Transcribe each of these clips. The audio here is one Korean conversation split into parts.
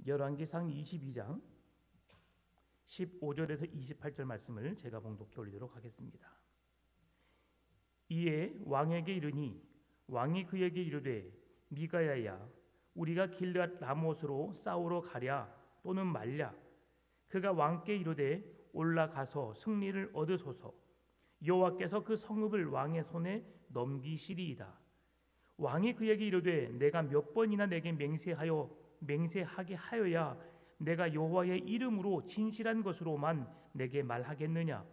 열왕기상 22장 15절에서 28절 말씀을 제가 봉독해 올리도록 하겠습니다. 이에 왕에게 이르니 왕이 그에게 이르되 미가야야 우리가 길앗 라못으로 싸우러 가랴 또는 말랴. 그가 왕께 이르되 올라가서 승리를 얻으소서. 여호와께서 그 성읍을 왕의 손에 넘기시리이다. 왕이 그에게 이르되 내가 몇 번이나 내게 맹세하게 하여야 내가 여호와의 이름으로 진실한 것으로만 내게 말하겠느냐.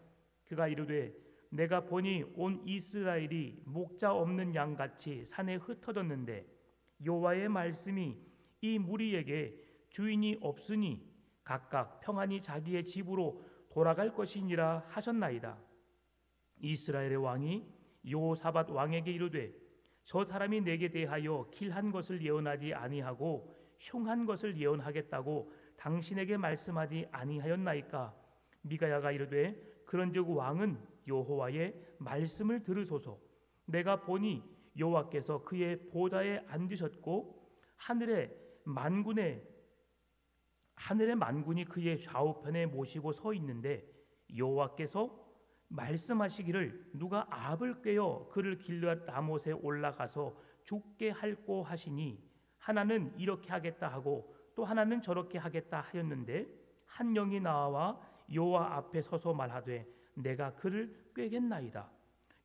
그가 이르되 내가 보니 온 이스라엘이 목자 없는 양같이 산에 흩어졌는데 여호와의 말씀이 이 무리에게 주인이 없으니 각각 평안히 자기의 집으로 돌아갈 것이니라 하셨나이다. 이스라엘의 왕이 여호사밧 왕에게 이르되 저 사람이 내게 대하여 길한 것을 예언하지 아니하고 흉한 것을 예언하겠다고 당신에게 말씀하지 아니하였나이까. 미가야가 이르되 그런즉 왕은 여호와의 말씀을 들으소서. 내가 보니 여호와께서 그의 보좌에 앉으셨고 하늘의 만군이 그의 좌우편에 모시고 서 있는데 여호와께서 말씀하시기를 누가 압을 꿰어 그를 길앗 라못에 올라가서 죽게 할꼬 하시니 하나는 이렇게 하겠다 하고 또 하나는 저렇게 하겠다 하였는데 한 영이 나와 여호와 앞에 서서 말하되 내가 그를 꿰겠나이다.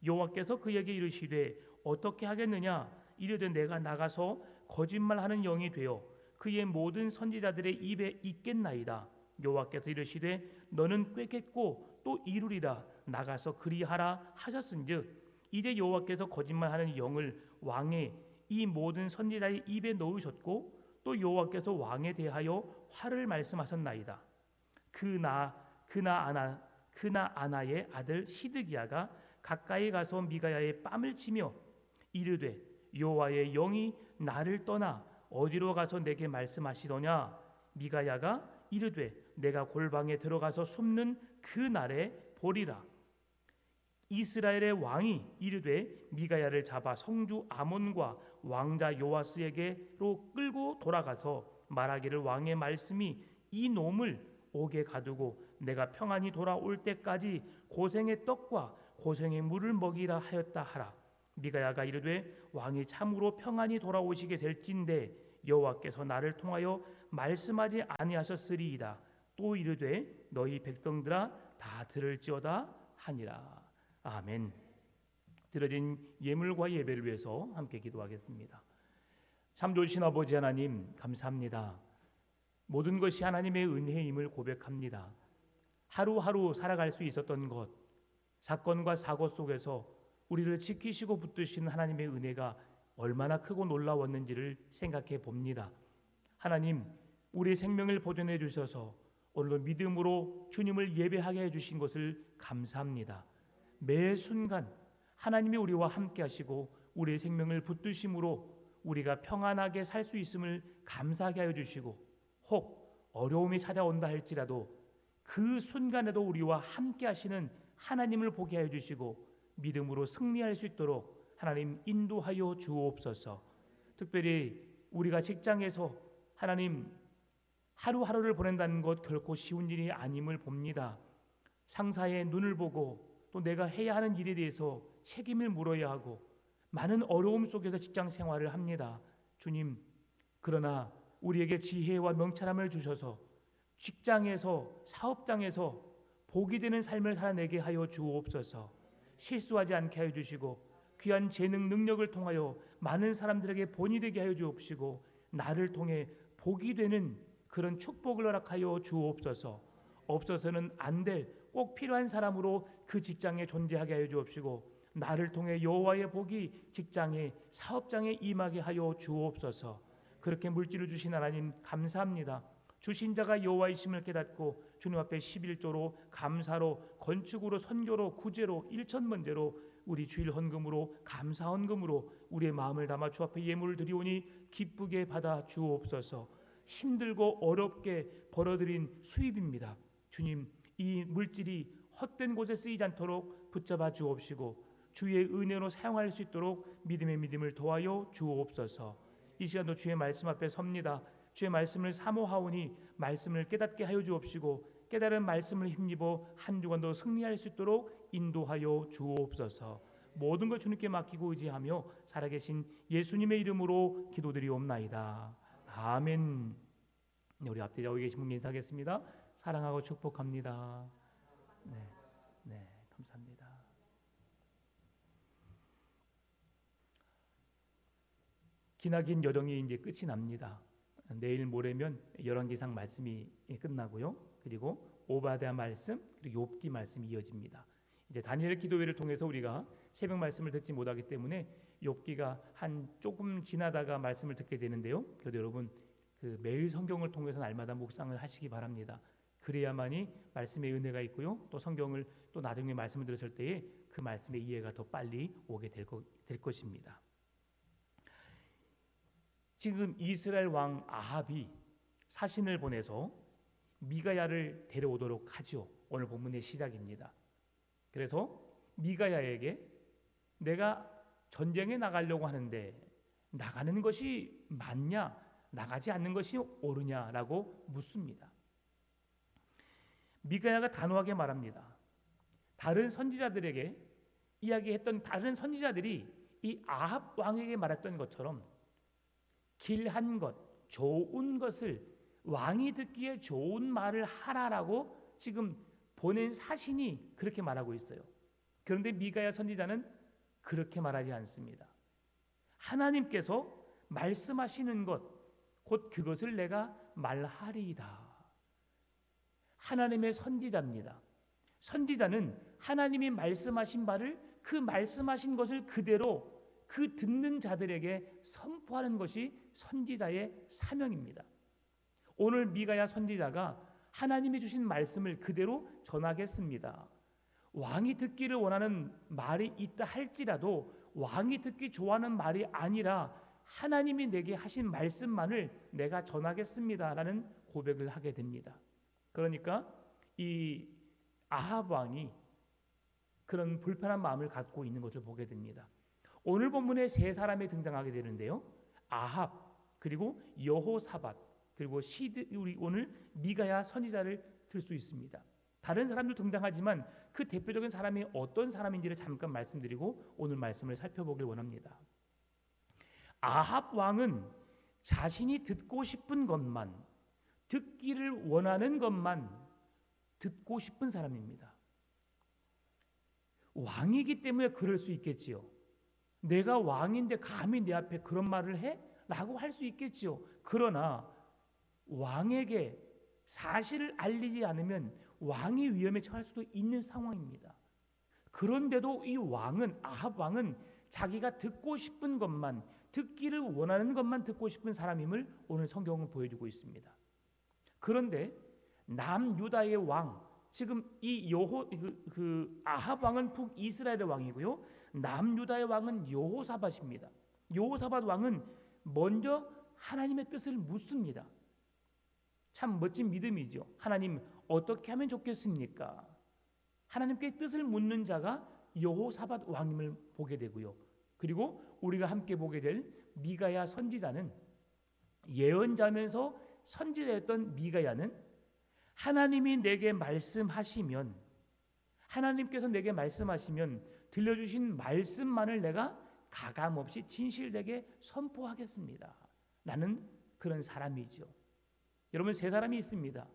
여호와께서 그에게 이르시되 어떻게 하겠느냐. 이르되 내가 나가서 거짓말하는 영이 되어 그의 모든 선지자들의 입에 있겠나이다. 여호와께서 이르시되 너는 꿰겠고 또 이루리라. 나가서 그리하라 하셨은즉 이제 여호와께서 거짓말하는 영을 왕의 이 모든 선지자의 입에 넣으셨고 또 여호와께서 왕에 대하여 화를 말씀하셨나이다. 그나아나의 아들 시드기야가 가까이 가서 미가야의 뺨을 치며 이르되 여호와의 영이 나를 떠나 어디로 가서 내게 말씀하시더냐. 미가야가 이르되 내가 골방에 들어가서 숨는 그 날에 보리라. 이스라엘의 왕이 이르되 미가야를 잡아 성주 아몬과 왕자 요아스에게로 끌고 돌아가서 말하기를 왕의 말씀이 이 놈을 옥에 가두고 내가 평안히 돌아올 때까지 고생의 떡과 고생의 물을 먹이라 하였다 하라. 미가야가 이르되 왕이 참으로 평안히 돌아오시게 될진데 여호와께서 나를 통하여 말씀하지 아니하셨으리이다. 또 이르되 너희 백성들아 다 들을지어다 하니라. 아멘. 드려진 예물과 예배를 위해서 함께 기도하겠습니다. 참 좋으신 아버지 하나님 감사합니다. 모든 것이 하나님의 은혜임을 고백합니다. 하루하루 살아갈 수 있었던 것, 사건과 사고 속에서 우리를 지키시고 붙드시는 하나님의 은혜가 얼마나 크고 놀라웠는지를 생각해 봅니다. 하나님, 우리의 생명을 보존해 주셔서 오늘도 믿음으로 주님을 예배하게 해주신 것을 감사합니다. 매 순간 하나님이 우리와 함께 하시고 우리의 생명을 붙드심으로 우리가 평안하게 살 수 있음을 감사하게 하여 주시고 혹 어려움이 찾아온다 할지라도 그 순간에도 우리와 함께 하시는 하나님을 보게 하여 주시고 믿음으로 승리할 수 있도록 하나님 인도하여 주옵소서. 특별히 우리가 직장에서 하나님 하루하루를 보낸다는 것 결코 쉬운 일이 아님을 봅니다. 상사의 눈을 보고 또 내가 해야 하는 일에 대해서 책임을 물어야 하고 많은 어려움 속에서 직장 생활을 합니다. 주님, 그러나 우리에게 지혜와 명철함을 주셔서 직장에서 사업장에서 복이 되는 삶을 살아내게 하여 주옵소서. 실수하지 않게 하여 주시고 귀한 재능 능력을 통하여 많은 사람들에게 본이 되게 하여 주옵시고 나를 통해 복이 되는 그런 축복을 허락하여 주옵소서. 없어서는 안 될 꼭 필요한 사람으로 그 직장에 존재하게 하여 주옵시고 나를 통해 여호와의 복이 직장에 사업장에 임하게 하여 주옵소서. 그렇게 물질을 주신 하나님 감사합니다. 주신 자가 여호와이심을 깨닫고 주님 앞에 11조로 감사로 건축으로 선교로 구제로 일천번제로 우리 주일 헌금으로 감사 헌금으로 우리의 마음을 담아 주 앞에 예물을 드리오니 기쁘게 받아 주옵소서. 힘들고 어렵게 벌어들인 수입입니다. 주님, 이 물질이 헛된 곳에 쓰이지 않도록 붙잡아 주옵시고 주의 은혜로 사용할 수 있도록 믿음의 믿음을 도하여 주옵소서. 이 시간도 주의 말씀 앞에 섭니다. 주의 말씀을 사모하오니 말씀을 깨닫게 하여 주옵시고 깨달은 말씀을 힘입어 한 주간도 승리할 수 있도록 인도하여 주옵소서. 모든 걸 주님께 맡기고 의지하며 살아계신 예수님의 이름으로 기도드리옵나이다. 아멘. 우리 앞뒤 여기 계신 분 인사하겠습니다. 사랑하고 축복합니다. 네, 감사합니다. 기나긴 여정이 이제 끝이 납니다. 내일 모레면 열왕기상 말씀이 끝나고요. 그리고 오바댜 말씀 그리고 욥기 말씀이 이어집니다. 이제 다니엘 기도회를 통해서 우리가 새벽 말씀을 듣지 못하기 때문에 욥기가 한 조금 지나다가 말씀을 듣게 되는데요. 그래도 여러분 그 매일 성경을 통해서 날마다 묵상을 하시기 바랍니다. 그래야만이 말씀의 은혜가 있고요. 또 성경을 또 나중에 말씀을 들으실 때에 그 말씀의 이해가 더 빨리 오게 될 것입니다. 지금 이스라엘 왕 아합이 사신을 보내서 미가야를 데려오도록 하죠. 오늘 본문의 시작입니다. 그래서 미가야에게 내가 전쟁에 나가려고 하는데 나가는 것이 맞냐? 나가지 않는 것이 옳으냐라고 묻습니다. 미가야가 단호하게 말합니다. 다른 선지자들에게 이야기했던 다른 선지자들이 이 아합 왕에게 말했던 것처럼 길한 것, 좋은 것을 왕이 듣기에 좋은 말을 하라라고 지금 보낸 사신이 그렇게 말하고 있어요. 그런데 미가야 선지자는 그렇게 말하지 않습니다. 하나님께서 말씀하시는 것, 곧 그것을 내가 말하리이다. 하나님의 선지자입니다. 선지자는 하나님이 말씀하신 바를 그 말씀하신 것을 그대로 그 듣는 자들에게 선포하는 것이 선지자의 사명입니다. 오늘 미가야 선지자가 하나님이 주신 말씀을 그대로 전하겠습니다. 왕이 듣기를 원하는 말이 있다 할지라도 왕이 듣기 좋아하는 말이 아니라 하나님이 내게 하신 말씀만을 내가 전하겠습니다라는 고백을 하게 됩니다. 그러니까 이 아합 왕이 그런 불편한 마음을 갖고 있는 것을 보게 됩니다. 오늘 본문에 세 사람이 등장하게 되는데요. 아합 그리고 여호사밧 그리고 우리 오늘 미가야 선지자를 들 수 있습니다. 다른 사람도 등장하지만 그 대표적인 사람이 어떤 사람인지를 잠깐 말씀드리고 오늘 말씀을 살펴보길 원합니다. 아합 왕은 자신이 듣고 싶은 것만, 듣기를 원하는 것만 듣고 싶은 사람입니다. 왕이기 때문에 그럴 수 있겠지요. 내가 왕인데 감히 내 앞에 그런 말을 해? 라고 할 수 있겠지요. 그러나 왕에게 사실을 알리지 않으면 왕이 위험에 처할 수도 있는 상황입니다. 그런데도 이 왕은 아합 왕은 자기가 듣고 싶은 것만, 듣기를 원하는 것만 듣고 싶은 사람임을 오늘 성경은 보여주고 있습니다. 그런데 남유다의 왕, 지금 이 아합 왕은 북이스라엘의 왕이고요. 남유다의 왕은 여호사밧입니다. 여호사밧 왕은 먼저 하나님의 뜻을 묻습니다. 참 멋진 믿음이죠. 하나님 어떻게 하면 좋겠습니까? 하나님께 뜻을 묻는 자가 여호사밧 왕임을 보게 되고요. 그리고 우리가 함께 보게 될 미가야 선지자는 예언자면서 선지자였던 미가야는 하나님이 내게 말씀하시면 하나님께서 내게 말씀하시면 들려주신 말씀만을 내가 가감없이 진실되게 선포하겠습니다. 라는 그런 사람이죠. 여러분 세 사람이 있습니다.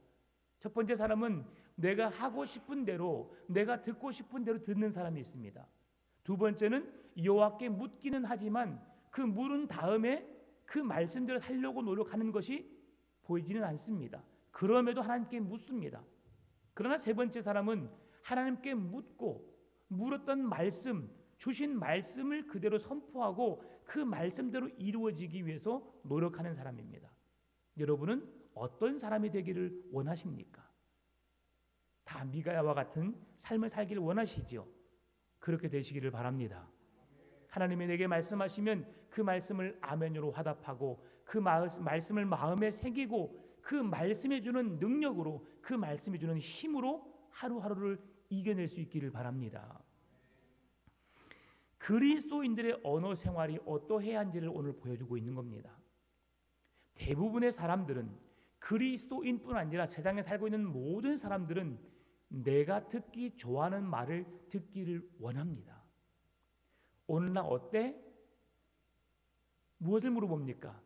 첫 번째 사람은 내가 하고 싶은 대로 내가 듣고 싶은 대로 듣는 사람이 있습니다. 두 번째는 여호와께 묻기는 하지만 그 물은 다음에 그 말씀대로 살려고 노력하는 것이 보이지는 않습니다. 그럼에도 하나님께 묻습니다. 그러나 세 번째 사람은 하나님께 묻고 물었던 말씀, 주신 말씀을 그대로 선포하고 그 말씀대로 이루어지기 위해서 노력하는 사람입니다. 여러분은 어떤 사람이 되기를 원하십니까? 다 미가야와 같은 삶을 살기를 원하시지요. 그렇게 되시기를 바랍니다. 하나님이 내게 말씀하시면 그 말씀을 아멘으로 화답하고 그 말씀을 마음에 새기고 그 말씀이 주는 능력으로 그 말씀이 주는 힘으로 하루하루를 이겨낼 수 있기를 바랍니다. 그리스도인들의 언어 생활이 어떠해야 한지를 오늘 보여주고 있는 겁니다. 대부분의 사람들은, 그리스도인뿐 아니라 세상에 살고 있는 모든 사람들은 내가 듣기 좋아하는 말을 듣기를 원합니다. 오늘 나 어때? 무엇을 물어봅니까?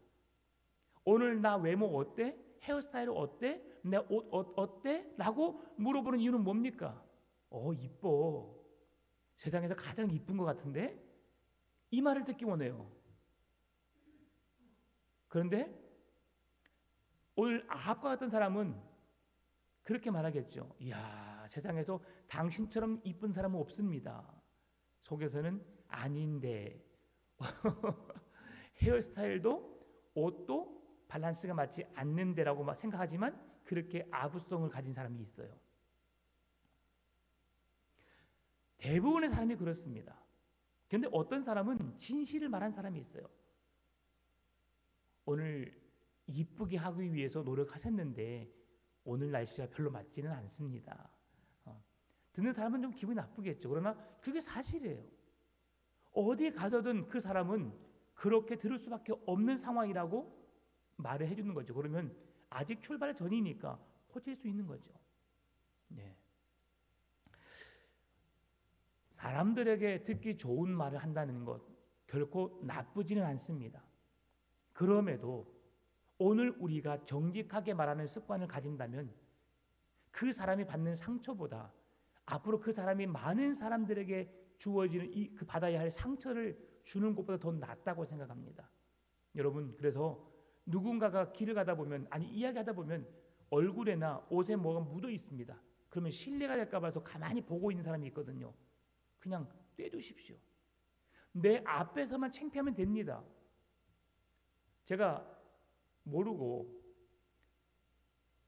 오늘 나 외모 어때? 헤어스타일 어때? 내 옷 어때? 라고 물어보는 이유는 뭡니까? 이뻐. 세상에서 가장 이쁜 것 같은데? 이 말을 듣기 원해요. 그런데 오늘 아합과 같은 사람은 그렇게 말하겠죠. 이야, 세상에서 당신처럼 이쁜 사람은 없습니다. 속에서는 아닌데 헤어스타일도 옷도 밸런스가 맞지 않는데라고 생각하지만 그렇게 아부성을 가진 사람이 있어요. 대부분의 사람이 그렇습니다. 그런데 어떤 사람은 진실을 말한 사람이 있어요. 오늘 이쁘게 하기 위해서 노력하셨는데 오늘 날씨가 별로 맞지는 않습니다. 듣는 사람은 좀 기분이 나쁘겠죠. 그러나 그게 사실이에요. 어디에 가서든 그 사람은 그렇게 들을 수밖에 없는 상황이라고 말을 해주는 거죠. 그러면 아직 출발 전이니까 고칠 수 있는 거죠. 네. 사람들에게 듣기 좋은 말을 한다는 것 결코 나쁘지는 않습니다. 그럼에도 오늘 우리가 정직하게 말하는 습관을 가진다면 그 사람이 받는 상처보다 앞으로 그 사람이 많은 사람들에게 주어지는 그 받아야 할 상처를 주는 것보다 더 낫다고 생각합니다. 여러분, 그래서 누군가가 길을 가다 보면, 아니 이야기하다 보면 얼굴에나 옷에 뭐가 묻어 있습니다. 그러면 신뢰가 될까 봐서 가만히 보고 있는 사람이 있거든요. 그냥 떼두십시오. 내 앞에서만 창피하면 됩니다. 제가 모르고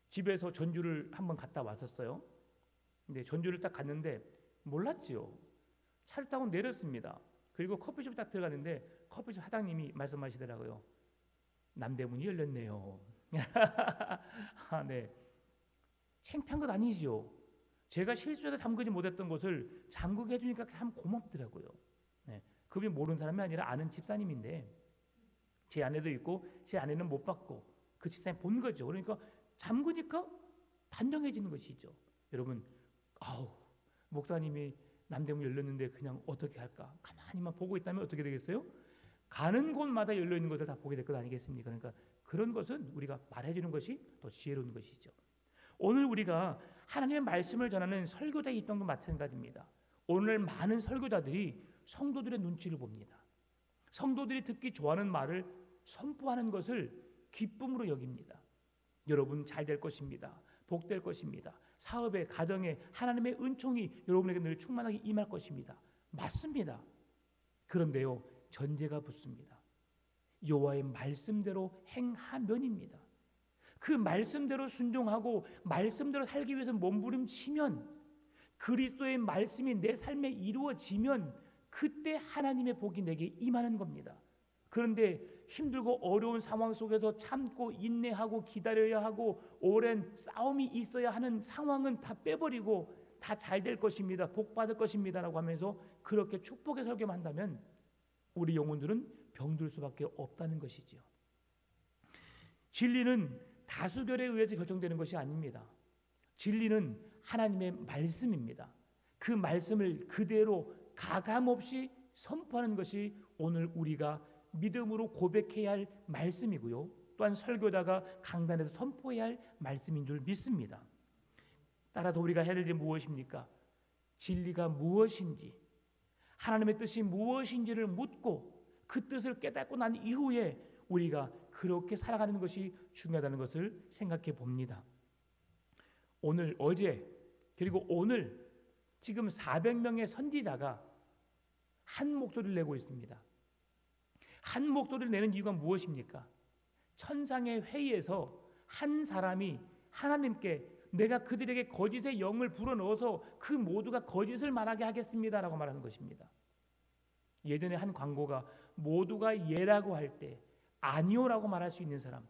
집에서 전주를 한번 갔다 왔었어요. 근데 전주를 딱 갔는데 몰랐지요. 차를 타고 내렸습니다. 그리고 커피숍 딱 들어갔는데 커피숍 사장님이 말씀하시더라고요. 남대문이 열렸네요. 아, 네. 창피한 것 아니죠. 제가 실수해서 잠그지 못했던 것을 잠그게 해주니까 참 고맙더라고요. 네. 그분이 모르는 사람이 아니라 아는 집사님인데 제 아내도 있고 제 아내는 못 받고 그 집사님 본 거죠. 그러니까 잠그니까 단정해지는 것이죠. 여러분, 목사님이 남대문 열렸는데 그냥 어떻게 할까? 가만히만 보고 있다면 어떻게 되겠어요? 가는 곳마다 열려있는 것을 다 보게 될 것 아니겠습니까? 그러니까 그런 것은 우리가 말해주는 것이 더 지혜로운 것이죠. 오늘 우리가 하나님의 말씀을 전하는 설교자에 있던 것 마찬가지입니다. 오늘 많은 설교자들이 성도들의 눈치를 봅니다. 성도들이 듣기 좋아하는 말을 선포하는 것을 기쁨으로 여깁니다. 여러분 잘 될 것입니다. 복될 것입니다. 사업에, 가정에 하나님의 은총이 여러분에게 늘 충만하게 임할 것입니다. 맞습니다. 그런데요, 전제가 붙습니다. 여호와의 말씀대로 행하면입니다. 그 말씀대로 순종하고 말씀대로 살기 위해서 몸부림치면, 그리스도의 말씀이 내 삶에 이루어지면 그때 하나님의 복이 내게 임하는 겁니다. 그런데 힘들고 어려운 상황 속에서 참고 인내하고 기다려야 하고 오랜 싸움이 있어야 하는 상황은 다 빼버리고 다 잘 될 것입니다. 복 받을 것입니다 라고 하면서 그렇게 축복의 설교만 한다면 우리 영혼들은 병들 수밖에 없다는 것이지요. 진리는 다수결에 의해서 결정되는 것이 아닙니다. 진리는 하나님의 말씀입니다. 그 말씀을 그대로 가감없이 선포하는 것이 오늘 우리가 믿음으로 고백해야 할 말씀이고요. 또한 설교자가 강단에서 선포해야 할 말씀인 줄 믿습니다. 따라서 우리가 해야 될 일이 무엇입니까? 진리가 무엇인지, 하나님의 뜻이 무엇인지를 묻고 그 뜻을 깨닫고 난 이후에 우리가 그렇게 살아가는 것이 중요하다는 것을 생각해 봅니다. 오늘, 어제, 그리고 오늘 지금 400명의 선지자가 한 목소리를 내고 있습니다. 한 목소리를 내는 이유가 무엇입니까? 천상의 회의에서 한 사람이 하나님께 내가 그들에게 거짓의 영을 불어넣어서 그 모두가 거짓을 말하게 하겠습니다라고 말하는 것입니다. 예전에 한 광고가 모두가 예라고 할 때 아니오라고 말할 수 있는 사람,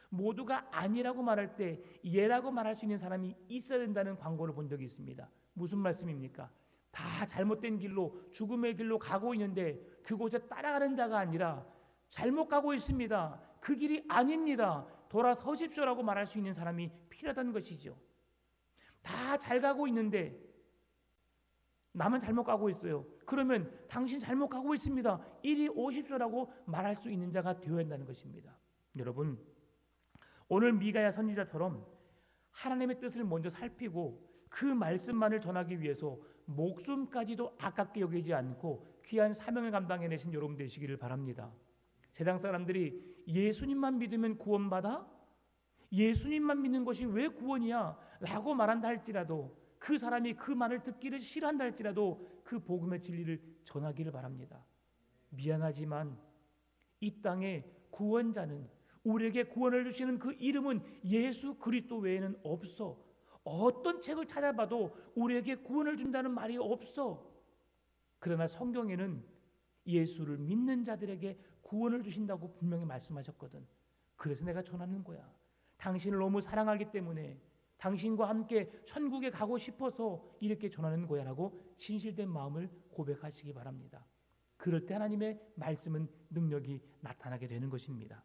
모두가 아니라고 말할 때 예라고 말할 수 있는 사람이 있어야 된다는 광고를 본 적이 있습니다. 무슨 말씀입니까? 다 잘못된 길로, 죽음의 길로 가고 있는데 그곳에 따라가는 자가 아니라 잘못 가고 있습니다. 그 길이 아닙니다. 돌아서십시오라고 말할 수 있는 사람이 필요하다는 것이죠. 다 잘 가고 있는데 남은 잘못 가고 있어요. 그러면 당신 잘못 가고 있습니다. 이리 오십시오라고 말할 수 있는 자가 되어야 한다는 것입니다. 여러분, 오늘 미가야 선지자처럼 하나님의 뜻을 먼저 살피고 그 말씀만을 전하기 위해서 목숨까지도 아깝게 여기지 않고 귀한 사명을 감당해내신 여러분 되시기를 바랍니다. 세상 사람들이 예수님만 믿으면 구원받아? 예수님만 믿는 것이 왜 구원이야? 라고 말한다 할지라도, 그 사람이 그 말을 듣기를 싫어한다 할지라도 그 복음의 진리를 전하기를 바랍니다. 미안하지만 이 땅에 구원자는, 우리에게 구원을 주시는 그 이름은 예수 그리스도 외에는 없어. 어떤 책을 찾아봐도 우리에게 구원을 준다는 말이 없어. 그러나 성경에는 예수를 믿는 자들에게 구원을 주신다고 분명히 말씀하셨거든. 그래서 내가 전하는 거야. 당신을 너무 사랑하기 때문에 당신과 함께 천국에 가고 싶어서 이렇게 전하는 거야 라고 진실된 마음을 고백하시기 바랍니다. 그럴 때 하나님의 말씀은 능력이 나타나게 되는 것입니다.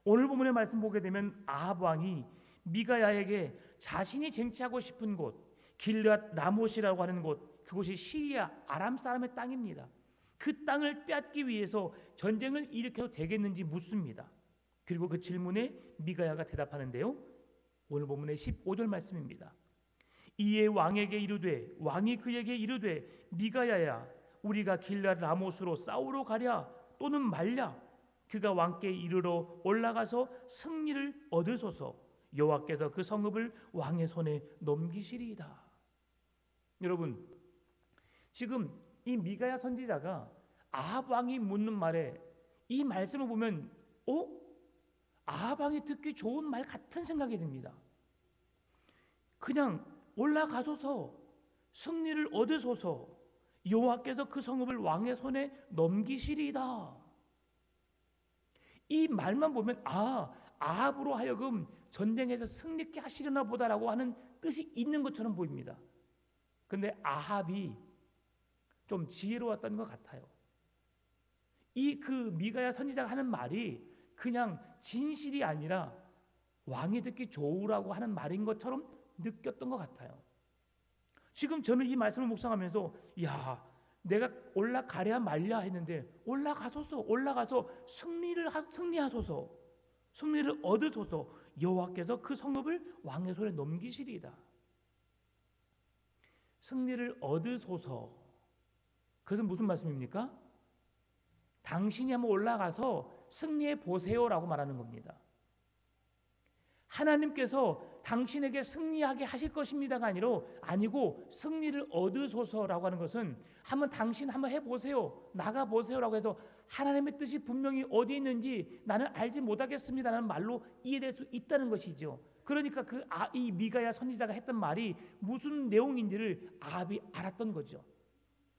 오늘 본문의 말씀 보게 되면 아합 왕이 미가야에게 자신이 쟁취하고 싶은 곳 길앗 라못이라고 하는 곳, 그곳이 시리아 아람 사람의 땅입니다. 그 땅을 빼앗기 위해서 전쟁을 일으켜도 되겠는지 묻습니다. 그리고 그 질문에 미가야가 대답하는데요, 오늘 본문의 15절 말씀입니다. 이에 왕에게 이르되, 왕이 그에게 이르되, 미가야야, 우리가 길앗 라못으로 싸우러 가랴 또는 말랴? 그가 왕께 이르러 올라가서 승리를 얻으소서. 여호와께서 그 성읍을 왕의 손에 넘기시리이다. 여러분, 지금 이 미가야 선지자가 아합 왕이 묻는 말에 이 말씀을 보면 아합 왕이 듣기 좋은 말 같은 생각이 듭니다. 그냥 올라가소서, 승리를 얻으소서, 여호와께서 그 성읍을 왕의 손에 넘기시리이다. 이 말만 보면 아합으로 하여금 전쟁에서 승리케 하시려나 보다라고 하는 뜻이 있는 것처럼 보입니다. 그런데 아합이 좀 지혜로웠던 것 같아요. 이 그 미가야 선지자가 하는 말이 그냥 진실이 아니라 왕이 듣기 좋으라고 하는 말인 것처럼 느꼈던 것 같아요. 지금 저는 이 말씀을 묵상하면서 내가 올라가랴 말랴 했는데 올라가소서, 올라가서 승리하소서, 승리를 얻으소서, 여호와께서 그 성읍을 왕의 손에 넘기시리이다. 승리를 얻으소서, 그것은 무슨 말씀입니까? 당신이 한번 올라가서 승리해 보세요라고 말하는 겁니다. 하나님께서 당신에게 승리하게 하실 것입니다가 아니고 승리를 얻으소서라고 하는 것은 당신 한번 해보세요, 나가보세요라고 해서 하나님의 뜻이 분명히 어디 있는지 나는 알지 못하겠습니다라는 말로 이해될 수 있다는 것이죠. 그러니까 이 미가야 선지자가 했던 말이 무슨 내용인지를 아합이 알았던 거죠.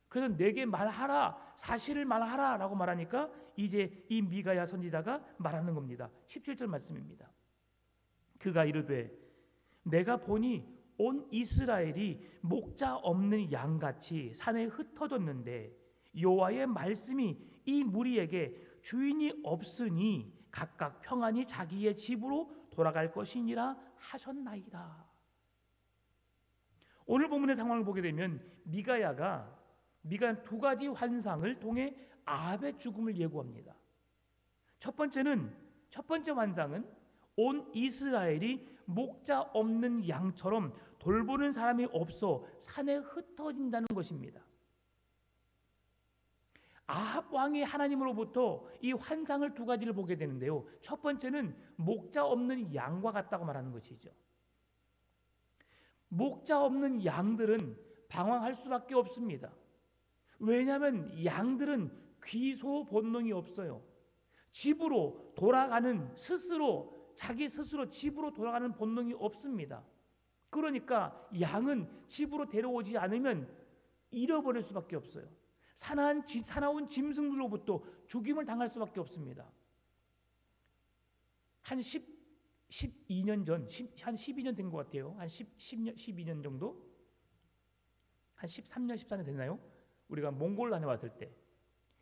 그래서 내게 말하라, 사실을 말하라 라고 말하니까 이제 이 미가야 선지자가 말하는 겁니다. 17절 말씀입니다. 그가 이르되, 내가 보니 온 이스라엘이 목자 없는 양같이 산에 흩어졌는데 여호와의 말씀이 이 무리에게 주인이 없으니 각각 평안히 자기의 집으로 돌아갈 것이니라 하셨나이다. 오늘 본문의 상황을 보게 되면 미가야 두 가지 환상을 통해 아합의 죽음을 예고합니다. 첫 번째 환상은 온 이스라엘이 목자 없는 양처럼 돌보는 사람이 없어 산에 흩어진다는 것입니다. 아합 왕이 하나님으로부터 이 환상을 두 가지를 보게 되는데요, 첫 번째는 목자 없는 양과 같다고 말하는 것이죠. 목자 없는 양들은 방황할 수밖에 없습니다. 왜냐하면 양들은 귀소 본능이 없어요. 집으로 돌아가는 자기 스스로 집으로 돌아가는 본능이 없습니다. 그러니까 양은 집으로 데려오지 않으면 잃어버릴 수밖에 없어요. 사나운 짐승들로부터 죽임을 당할 수밖에 없습니다. 한 12년 전, 한 12년 된 것 같아요. 한 12년 정도? 한 13년, 14년 됐나요? 우리가 몽골란에 왔을 때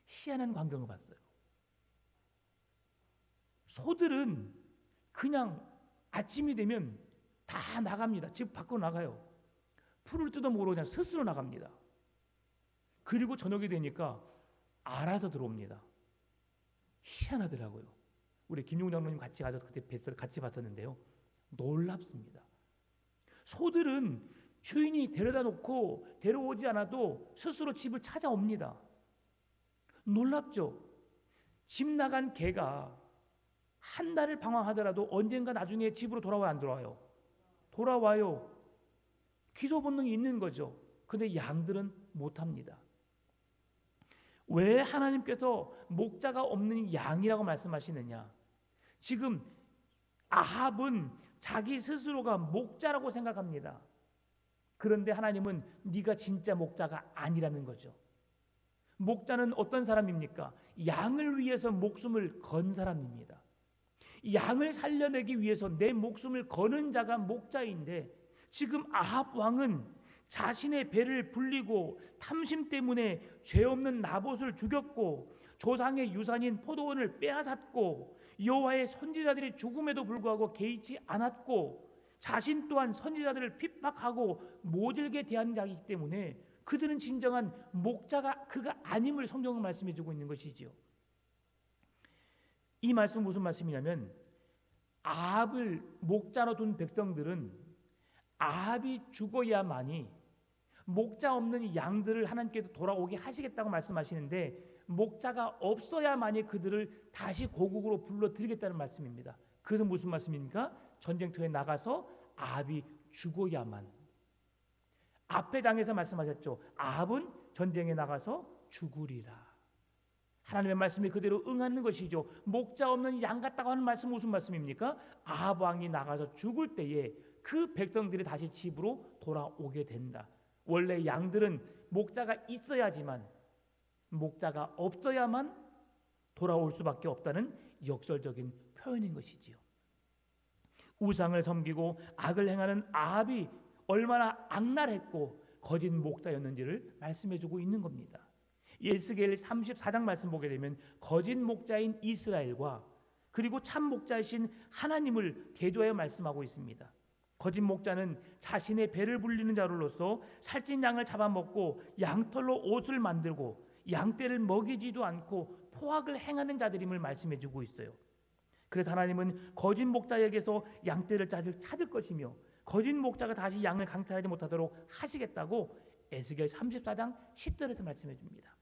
희한한 광경을 봤어요. 소들은 그냥 아침이 되면 다 나갑니다. 집 밖으로 나가요. 풀을 뜯어먹으러 그냥 스스로 나갑니다. 그리고 저녁이 되니까 알아서 들어옵니다. 희한하더라고요. 우리 김용 장로님 같이 가서 그때 뵀을 같이 봤었는데요. 놀랍습니다. 소들은 주인이 데려다 놓고 데려오지 않아도 스스로 집을 찾아옵니다. 놀랍죠? 집 나간 개가 한 달을 방황하더라도 언젠가 나중에 집으로 돌아와요, 안 돌아와요? 돌아와요. 기소 본능이 있는 거죠. 근데 양들은 못합니다. 왜 하나님께서 목자가 없는 양이라고 말씀하시느냐? 지금 아합은 자기 스스로가 목자라고 생각합니다. 그런데 하나님은 네가 진짜 목자가 아니라는 거죠. 목자는 어떤 사람입니까? 양을 위해서 목숨을 건 사람입니다. 양을 살려내기 위해서 내 목숨을 거는 자가 목자인데, 지금 아합 왕은 자신의 배를 불리고 탐심 때문에 죄 없는 나봇을 죽였고 조상의 유산인 포도원을 빼앗았고 여호와의 선지자들이 죽음에도 불구하고 개의치 않았고 자신 또한 선지자들을 핍박하고 모질게 대한 자이기 때문에 그들은 진정한 목자가 그가 아님을 성경은 말씀해주고 있는 것이지요. 이 말씀은 무슨 말씀이냐면, 아합을 목자로 둔 백성들은 아합이 죽어야만이 목자 없는 양들을 하나님께서 돌아오게 하시겠다고 말씀하시는데, 목자가 없어야만이 그들을 다시 고국으로 불러들이겠다는 말씀입니다. 그것은 무슨 말씀입니까? 전쟁터에 나가서 아합이 죽어야만. 앞의 장에서 말씀하셨죠. 아합은 전쟁에 나가서 죽으리라. 하나님의 말씀이 그대로 응하는 것이죠. 목자 없는 양 같다고 하는 말씀은 무슨 말씀입니까? 아합 왕이 나가서 죽을 때에 그 백성들이 다시 집으로 돌아오게 된다. 원래 양들은 목자가 있어야지만, 목자가 없어야만 돌아올 수밖에 없다는 역설적인 표현인 것이지요. 우상을 섬기고 악을 행하는 아합이 얼마나 악랄했고 거짓 목자였는지를 말씀해주고 있는 겁니다. 에스겔 34장 말씀 보게 되면 거짓 목자인 이스라엘과 그리고 참 목자이신 하나님을 대조하여 말씀하고 있습니다. 거짓 목자는 자신의 배를 불리는 자로서 살찐 양을 잡아먹고 양털로 옷을 만들고 양떼를 먹이지도 않고 포악을 행하는 자들임을 말씀해주고 있어요. 그래서 하나님은 거짓 목자에게서 양떼를 찾을 것이며 거짓 목자가 다시 양을 강탈하지 못하도록 하시겠다고 에스겔 34장 10절에서 말씀해 줍니다.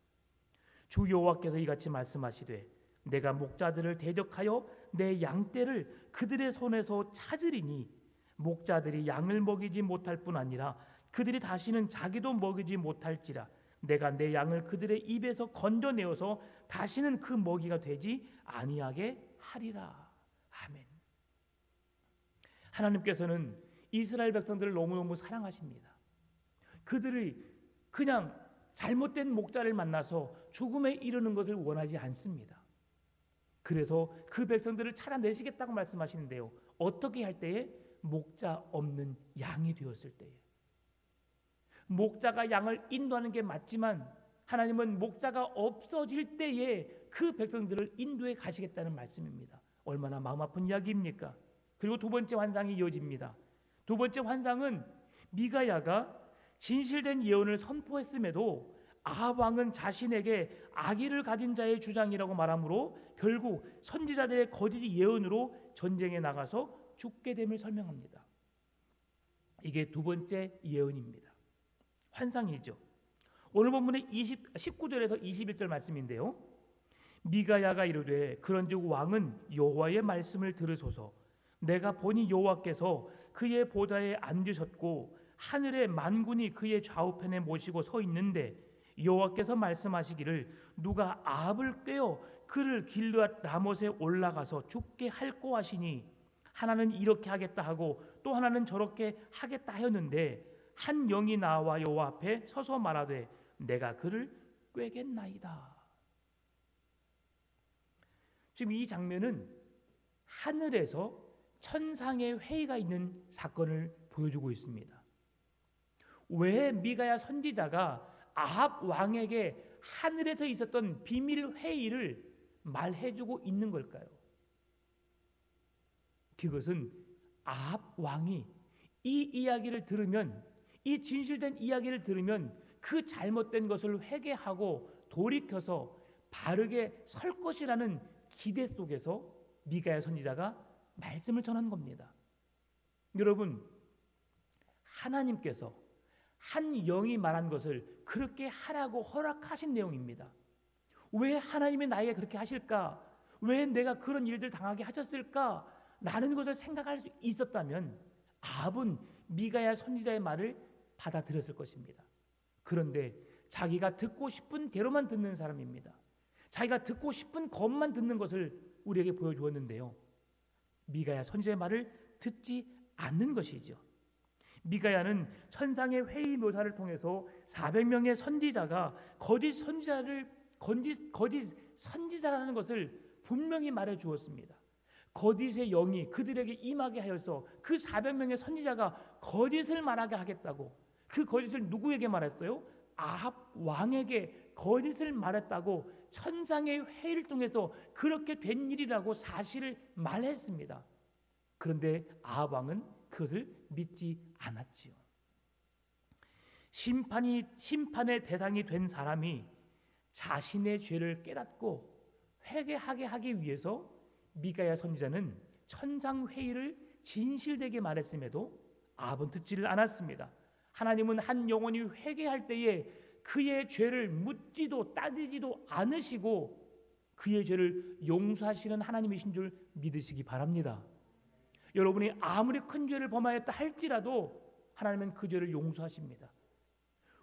주 여호와께서 이같이 말씀하시되 내가 목자들을 대적하여 내 양떼를 그들의 손에서 찾으리니 목자들이 양을 먹이지 못할 뿐 아니라 그들이 다시는 자기도 먹이지 못할지라. 내가 내 양을 그들의 입에서 건져내어서 다시는 그 먹이가 되지 아니하게 하리라. 아멘. 하나님께서는 이스라엘 백성들을 너무너무 사랑하십니다. 그들이 그냥 잘못된 목자를 만나서 죽음에 이르는 것을 원하지 않습니다. 그래서 그 백성들을 찾아내시겠다고 말씀하시는데요. 어떻게 할 때에? 목자 없는 양이 되었을 때에. 목자가 양을 인도하는 게 맞지만 하나님은 목자가 없어질 때에 그 백성들을 인도해 가시겠다는 말씀입니다. 얼마나 마음 아픈 이야기입니까? 그리고 두 번째 환상이 이어집니다. 두 번째 환상은 미가야가 진실된 예언을 선포했음에도 아합 왕은 자신에게 악의를 가진 자의 주장이라고 말하므로 결국 선지자들의 거짓 예언으로 전쟁에 나가서 죽게 됨을 설명합니다. 이게 두 번째 예언입니다. 환상이죠. 오늘 본문의 19절에서 21절 말씀인데요. 미가야가 이르되 그런즉 왕은 여호와의 말씀을 들으소서. 내가 보니 여호와께서 그의 보좌에 앉으셨고 하늘의 만군이 그의 좌우편에 모시고 서 있는데 여호와께서 말씀하시기를 누가 아합을 꿰어 그를 길르앗 라못에 올라가서 죽게 할꼬 하시니 하나는 이렇게 하겠다 하고 또 하나는 저렇게 하겠다 하였는데 한 영이 나와 여호와 앞에 서서 말하되 내가 그를 꿰겠나이다. 지금 이 장면은 하늘에서 천상의 회의가 있는 사건을 보여주고 있습니다. 왜 미가야 선지자가 아합 왕에게 하늘에서 있었던 비밀 회의를 말해주고 있는 걸까요? 그것은 아합 왕이 이 이야기를 들으면, 이 진실된 이야기를 들으면 그 잘못된 것을 회개하고 돌이켜서 바르게 설 것이라는 기대 속에서 미가야 선지자가 말씀을 전한 겁니다. 여러분, 하나님께서 한 영이 말한 것을 그렇게 하라고 허락하신 내용입니다. 왜 하나님이 나에게 그렇게 하실까? 왜 내가 그런 일들 당하게 하셨을까? 라는 것을 생각할 수 있었다면 아합은 미가야 선지자의 말을 받아들였을 것입니다. 그런데 자기가 듣고 싶은 대로만 듣는 사람입니다. 자기가 듣고 싶은 것만 듣는 것을 우리에게 보여주었는데요, 미가야 선지자의 말을 듣지 않는 것이죠. 미가야는 천상의 회의 묘사를 통해서 400명의 선지자가 거짓 선지자라는 것을 분명히 말해 주었습니다. 거짓의 영이 그들에게 임하게 하여서 그 400명의 선지자가 거짓을 말하게 하겠다고, 그 거짓을 누구에게 말했어요? 아합 왕에게 거짓을 말했다고 천상의 회의를 통해서 그렇게 된 일이라고 사실을 말했습니다. 그런데 아합 왕은 그것을 믿지 않았지요. 심판의 대상이 된 사람이 자신의 죄를 깨닫고 회개하게 하기 위해서 미가야 선지자는 천상 회의를 진실되게 말했음에도 아합은 듣지를 않았습니다. 하나님은 한 영혼이 회개할 때에 그의 죄를 묻지도 따지지도 않으시고 그의 죄를 용서하시는 하나님이신 줄 믿으시기 바랍니다. 여러분이 아무리 큰 죄를 범하였다 할지라도 하나님은 그 죄를 용서하십니다.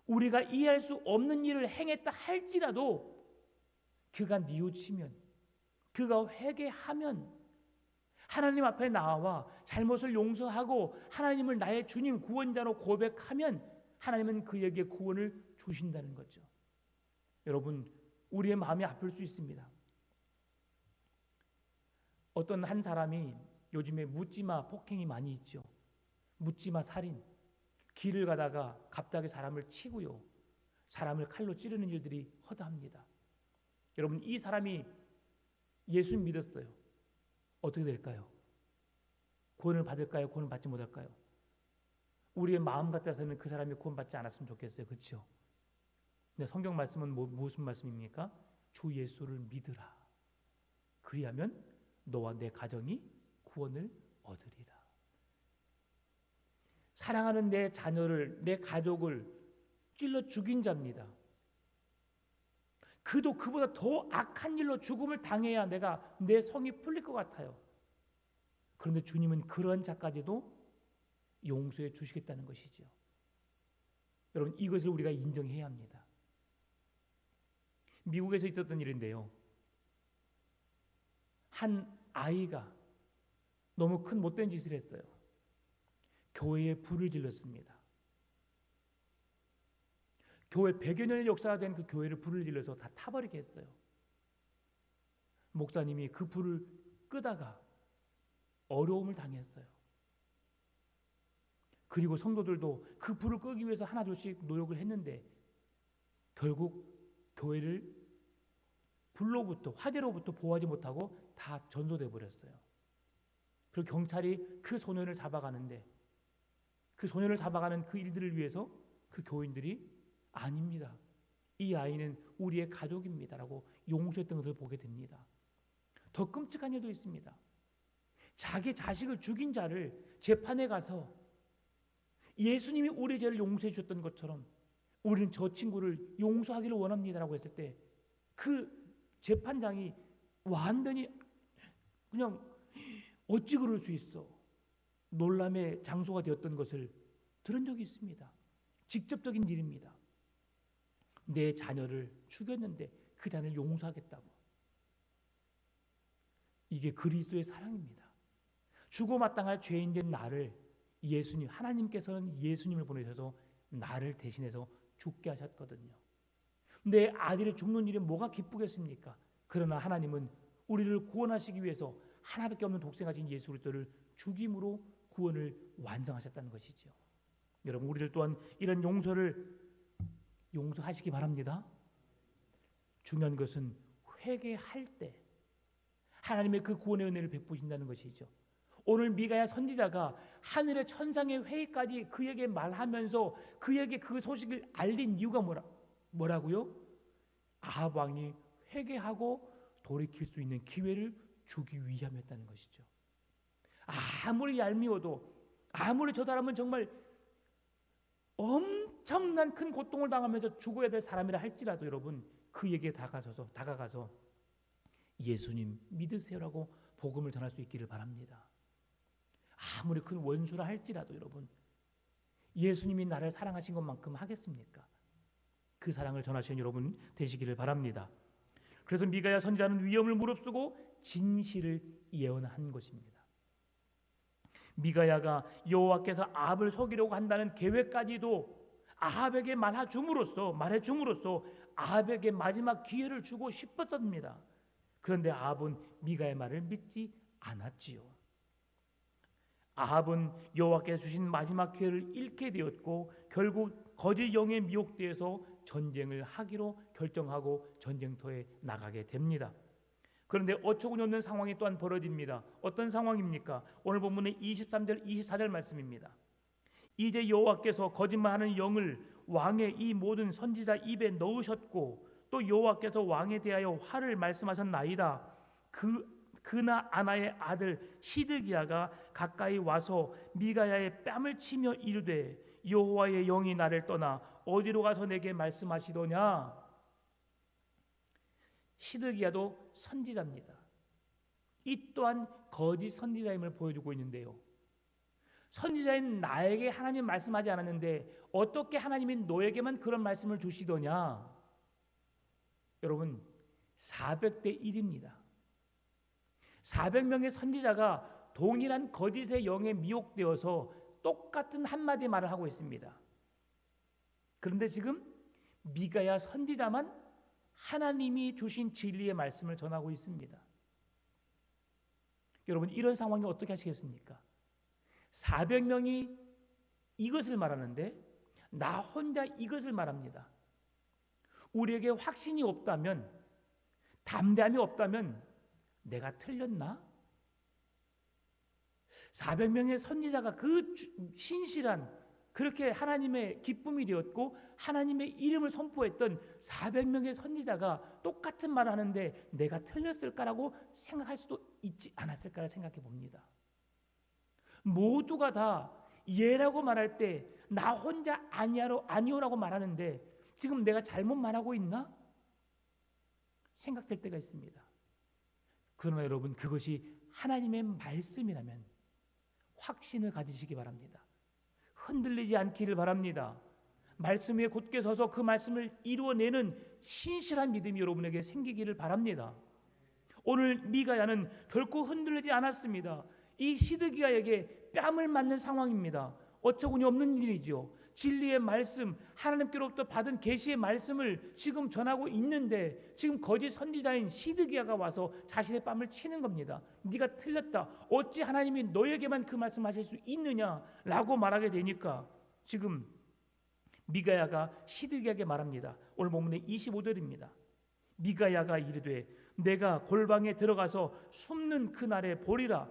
우리가 이해할 수 없는 일을 행했다 할지라도 그가 뉘우치면, 그가 회개하면, 하나님 앞에 나와 잘못을 용서하고 하나님을 나의 주님 구원자로 고백하면 하나님은 그에게 구원을 주신다는 거죠. 여러분, 우리의 마음이 아플 수 있습니다. 어떤 한 사람이 요즘에 묻지마 폭행이 많이 있죠. 묻지마 살인, 길을 가다가 갑자기 사람을 치고요, 사람을 칼로 찌르는 일들이 허다합니다. 여러분, 이 사람이 예수 믿었어요. 어떻게 될까요? 구원을 받을까요? 구원을 받지 못할까요? 우리의 마음 같아서는 그 사람이 구원받지 않았으면 좋겠어요. 그렇죠? 근데 성경 말씀은 무슨 말씀입니까? 주 예수를 믿으라. 그리하면 너와 내 가정이 구원을 얻으리라. 사랑하는 내 자녀를, 내 가족을 찔러 죽인 자입니다. 그도 그보다 더 악한 일로 죽음을 당해야 내가 내 성이 풀릴 것 같아요. 그런데 주님은 그런 자까지도 용서해 주시겠다는 것이죠. 여러분, 이것을 우리가 인정해야 합니다. 미국에서 있었던 일인데요, 한 아이가 너무 큰 못된 짓을 했어요. 교회에 불을 질렀습니다. 교회 100여 년의 역사가 된 그 교회를 불을 질러서 다 타버리게 했어요. 목사님이 그 불을 끄다가 어려움을 당했어요. 그리고 성도들도 그 불을 끄기 위해서 하나둘씩 노력을 했는데 결국 교회를 불로부터, 화재로부터 보호하지 못하고 다 전소돼 버렸어요. 그리고 경찰이 그 소년을 잡아가는데 그 소년을 잡아가는 그 일들을 위해서 그 교인들이 아닙니다, 이 아이는 우리의 가족입니다라고 용서했던 것을 보게 됩니다. 더 끔찍한 일도 있습니다. 자기 자식을 죽인 자를 재판에 가서 예수님이 우리 죄를 용서해 주셨던 것처럼 우리는 저 친구를 용서하기를 원합니다라고 했을 때 그 재판장이 완전히 그냥 어찌 그럴 수 있어, 놀람의 장소가 되었던 것을 들은 적이 있습니다. 직접적인 일입니다. 내 자녀를 죽였는데 그 자녀를 용서하겠다고. 이게 그리스도의 사랑입니다. 죽어마땅할 죄인된 나를 예수님, 하나님께서는 예수님을 보내셔서 나를 대신해서 죽게 하셨거든요. 내 아들이 죽는 일이 뭐가 기쁘겠습니까? 그러나 하나님은 우리를 구원하시기 위해서 하나밖에 없는 독생하신 예수 그리스도를 죽임으로 구원을 완성하셨다는 것이죠. 여러분, 우리들 또한 이런 용서를 용서하시기 바랍니다. 중요한 것은 회개할 때 하나님의 그 구원의 은혜를 베푸신다는 것이죠. 오늘 미가야 선지자가 하늘의 천상의 회의까지 그에게 말하면서 그에게 그 소식을 알린 이유가 뭐라고요? 아합 왕이 회개하고 돌이킬 수 있는 기회를 주기 위함이었다는 것이죠. 아무리 얄미워도, 아무리 저 사람은 정말 엄청난 큰 고통을 당하면서 죽어야 될 사람이라 할지라도 여러분, 그에게 다가가서 예수님 믿으세요라고 복음을 전할 수 있기를 바랍니다. 아무리 큰 원수라 할지라도 여러분, 예수님이 나를 사랑하신 것만큼 하겠습니까? 그 사랑을 전하시는 여러분 되시기를 바랍니다. 그래서 미가야 선지자는 위험을 무릅쓰고 진실을 예언한 것입니다. 미가야가 여호와께서 아합을 속이려고 한다는 계획까지도 아합에게 말해줌으로써 아합에게 마지막 기회를 주고 싶었습니다. 그런데 아합은 미가의 말을 믿지 않았지요. 아합은 여호와께서 주신 마지막 기회를 잃게 되었고 결국 거짓 영에 미혹되어서 전쟁을 하기로 결정하고 전쟁터에 나가게 됩니다. 그런데 어처구니 없는 상황이 또한 벌어집니다. 어떤 상황입니까? 오늘 본문의 23절 24절 말씀입니다. 이제 여호와께서 거짓말하는 영을 왕의 이 모든 선지자 입에 넣으셨고 또 여호와께서 왕에 대하여 화를 말씀하셨나이다. 그나 아나의 아들 시드기야가 가까이 와서 미가야의 뺨을 치며 이르되 여호와의 영이 나를 떠나 어디로 가서 내게 말씀하시더냐. 시드기야도 선지자입니다. 이 또한 거짓 선지자임을 보여주고 있는데요. 선지자인 나에게 하나님 말씀하지 않았는데 어떻게 하나님이 너에게만 그런 말씀을 주시더냐. 여러분 400대 1입니다. 400명의 선지자가 동일한 거짓의 영에 미혹되어서 똑같은 한마디 말을 하고 있습니다. 그런데 지금 미가야 선지자만 하나님이 주신 진리의 말씀을 전하고 있습니다. 여러분 이런 상황이 어떻게 하시겠습니까? 400명이 이것을 말하는데 나 혼자 이것을 말합니다. 우리에게 확신이 없다면, 담대함이 없다면 내가 틀렸나? 400명의 선지자가 그 신실한 그렇게 하나님의 기쁨이 되었고 하나님의 이름을 선포했던 400명의 선지자가 똑같은 말을 하는데 내가 틀렸을까라고 생각할 수도 있지 않았을까를 생각해 봅니다. 모두가 다 예라고 말할 때 나 혼자 아니오라고 말하는데 지금 내가 잘못 말하고 있나? 생각될 때가 있습니다. 그러나 여러분 그것이 하나님의 말씀이라면 확신을 가지시기 바랍니다. 흔들리지 않기를 바랍니다. 말씀 위에 굳게 서서 그 말씀을 이루어내는 신실한 믿음이 여러분에게 생기기를 바랍니다. 오늘 미가야는 결코 흔들리지 않았습니다. 이 시드기야에게 뺨을 맞는 상황입니다. 어처구니 없는 일이죠. 진리의 말씀, 하나님께로부터 받은 계시의 말씀을 지금 전하고 있는데 지금 거짓 선지자인 시드기야가 와서 자신의 뺨을 치는 겁니다. 네가 틀렸다. 어찌 하나님이 너에게만 그 말씀하실 수 있느냐라고 말하게 되니까 지금 미가야가 시드기야에게 말합니다. 오늘 본문의 25절입니다. 미가야가 이르되 내가 골방에 들어가서 숨는 그날에 보리라.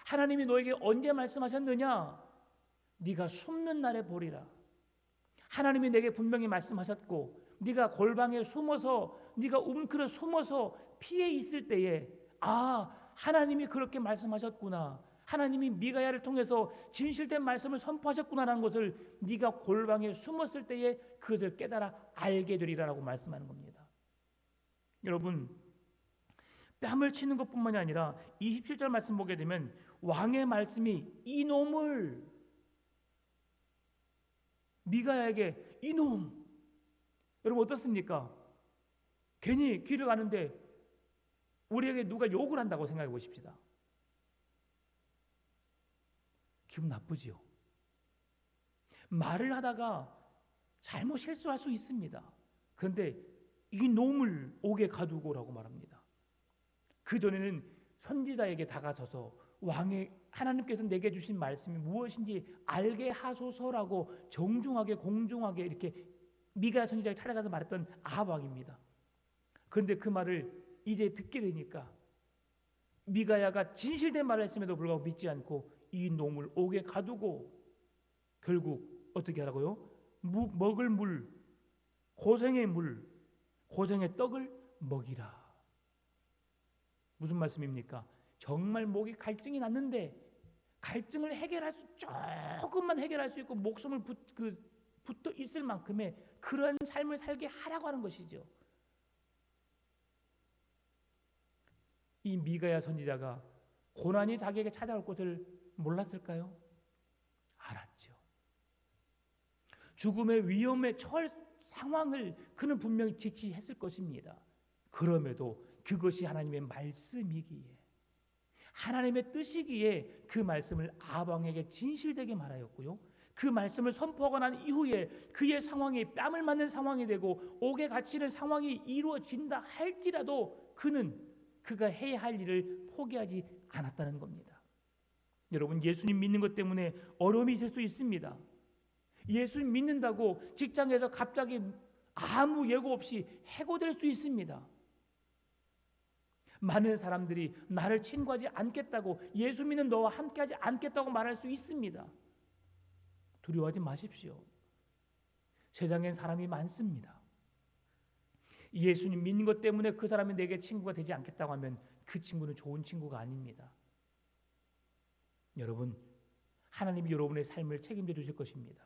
하나님이 너에게 언제 말씀하셨느냐? 네가 숨는 날에 보리라. 하나님이 내게 분명히 말씀하셨고 네가 골방에 숨어서 네가 움크려 숨어서 피해 있을 때에 하나님이 그렇게 말씀하셨구나. 하나님이 미가야를 통해서 진실된 말씀을 선포하셨구나라는 것을 네가 골방에 숨었을 때에 그것을 깨달아 알게 되리라라고 말씀하는 겁니다. 여러분 뺨을 치는 것뿐만이 아니라 27절 말씀 보게 되면 왕의 말씀이 이놈을 미가야에게 이놈. 여러분 어떻습니까? 괜히 길을 가는데 우리에게 누가 욕을 한다고 생각해 보십시다. 기분 나쁘지요. 말을 하다가 잘못 실수할 수 있습니다. 그런데 이놈을 옥에 가두고라고 말합니다. 그전에는 선지자에게 다가서서 왕의 하나님께서 내게 주신 말씀이 무엇인지 알게 하소서라고 정중하게 공중하게 이렇게 미가야 선지자에게 찾아가서 말했던 아합 왕입니다. 그런데 그 말을 이제 듣게 되니까 미가야가 진실된 말을 했음에도 불구하고 믿지 않고 이 놈을 옥에 가두고 결국 어떻게 하라고요? 먹을 물, 고생의 물, 고생의 떡을 먹이라. 무슨 말씀입니까? 정말 목이 갈증이 났는데 갈증을 조금만 해결할 수 있고 목숨을 붙어 있을 만큼의 그런 삶을 살게 하라고 하는 것이죠. 이 미가야 선지자가 고난이 자기에게 찾아올 것을 몰랐을까요? 알았죠. 죽음의 위험에 처할 상황을 그는 분명히 직시했을 것입니다. 그럼에도 그것이 하나님의 말씀이기에, 하나님의 뜻이기에 그 말씀을 아합 왕에게 진실되게 말하였고요. 그 말씀을 선포하고 난 이후에 그의 상황이 뺨을 맞는 상황이 되고 옥에 갇히는 상황이 이루어진다 할지라도 그가 해야 할 일을 포기하지 않았다는 겁니다. 여러분, 예수님 믿는 것 때문에 어려움이 있을 수 있습니다. 예수님 믿는다고 직장에서 갑자기 아무 예고 없이 해고될 수 있습니다. 많은 사람들이 나를 친구하지 않겠다고, 예수 믿는 너와 함께하지 않겠다고 말할 수 있습니다. 두려워하지 마십시오. 세상엔 사람이 많습니다. 예수님 믿는 것 때문에 그 사람이 내게 친구가 되지 않겠다고 하면 그 친구는 좋은 친구가 아닙니다. 여러분, 하나님이 여러분의 삶을 책임져 주실 것입니다.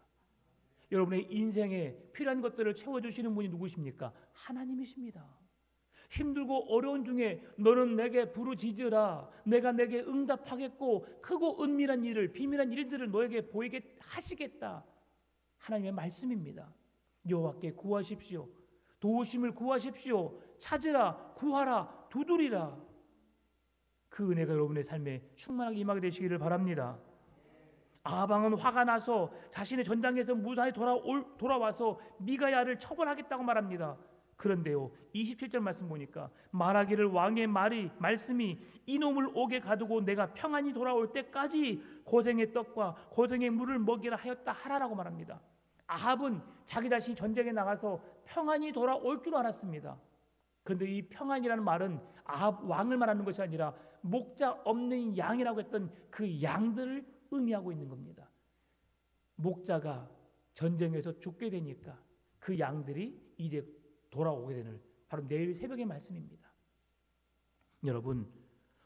여러분의 인생에 필요한 것들을 채워주시는 분이 누구십니까? 하나님이십니다. 힘들고 어려운 중에 너는 내게 부르짖으라, 내가 내게 응답하겠고 크고 은밀한 일을, 비밀한 일들을 너에게 보이게 하시겠다. 하나님의 말씀입니다. 여호와께 구하십시오. 도우심을 구하십시오. 찾으라, 구하라, 두드리라. 그 은혜가 여러분의 삶에 충만하게 임하게 되시기를 바랍니다. 아합 왕은 화가 나서 자신의 전장에서 무사히 돌아와서 미가야를 처벌하겠다고 말합니다. 그런데요, 27절 말씀 보니까 말하기를 왕의 말씀이 이놈을 옥에 가두고 내가 평안히 돌아올 때까지 고생의 떡과 고생의 물을 먹이라 하였다 하라라고 말합니다. 아합은 자기 자신이 전쟁에 나가서 평안히 돌아올 줄 알았습니다. 그런데 이 평안이라는 말은 아합 왕을 말하는 것이 아니라 목자 없는 양이라고 했던 그 양들을 의미하고 있는 겁니다. 목자가 전쟁에서 죽게 되니까 그 양들이 이제 돌아오게 되는 바로 내일 새벽의 말씀입니다. 여러분,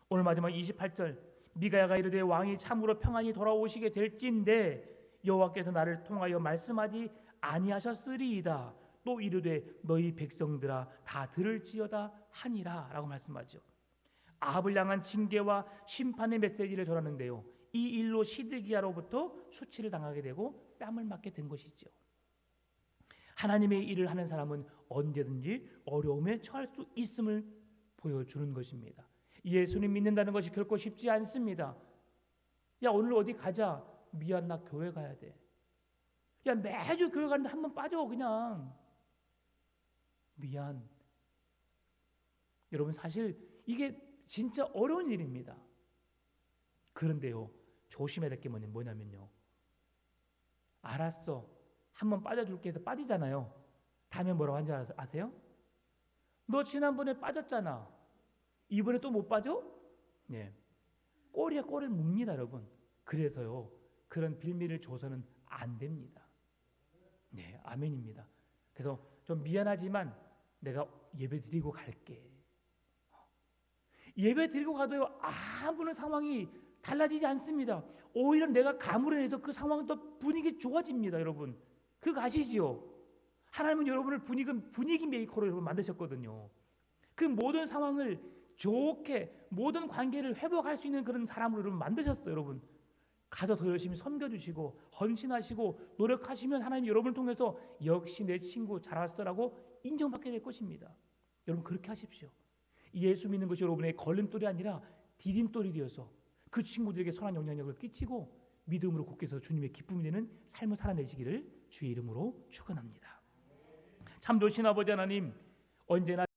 오늘 마지막 28절 미가야가 이르되 왕이 참으로 평안히 돌아오시게 될진데 여호와께서 나를 통하여 말씀하지 아니하셨으리이다. 또 이르되 너희 백성들아 다 들을지어다 하니라 라고 말씀하죠. 아합을 향한 징계와 심판의 메시지를 전하는데요, 이 일로 시드기야로부터 수치를 당하게 되고 뺨을 맞게 된 것이죠. 하나님의 일을 하는 사람은 언제든지 어려움에 처할 수 있음을 보여주는 것입니다. 예수님 믿는다는 것이 결코 쉽지 않습니다. 야, 오늘 어디 가자. 미안, 나 교회 가야 돼. 야, 매주 교회 가는데 한 번 빠져 그냥. 미안. 여러분, 사실 이게 진짜 어려운 일입니다. 그런데요, 조심해야 될 게 뭐냐면요, 알았어, 한번 빠져줄게 해서 빠지잖아요. 다음에 뭐라고 한 줄 아세요? 너 지난번에 빠졌잖아. 이번에 또 못 빠져? 네. 꼬리에 꼬리를 묵니다, 여러분. 그래서요, 그런 빌미를 줘서는 안 됩니다. 네, 아멘입니다. 그래서 좀 미안하지만 내가 예배 드리고 갈게. 예배 드리고 가도요, 아무런 상황이 달라지지 않습니다. 오히려 내가 가물어내서 그 상황은 또 분위기 좋아집니다, 여러분. 그거 아시지요? 하나님은 여러분을 분위기 메이커로 여러분 만드셨거든요. 그 모든 상황을 좋게, 모든 관계를 회복할 수 있는 그런 사람으로 여러분 만드셨어요, 여러분. 가서 더 열심히 섬겨주시고 헌신하시고 노력하시면 하나님 여러분을 통해서 역시 내 친구 잘 왔어라고 인정받게 될 것입니다. 여러분, 그렇게 하십시오. 예수 믿는 것이 여러분의 걸림돌이 아니라 디딤돌이 되어서 그 친구들에게 선한 영향력을 끼치고 믿음으로 굳게 서 주님의 기쁨이 되는 삶을 살아내시기를 주의 이름으로 축원합니다. 참 좋으신 아버지 하나님, 언제나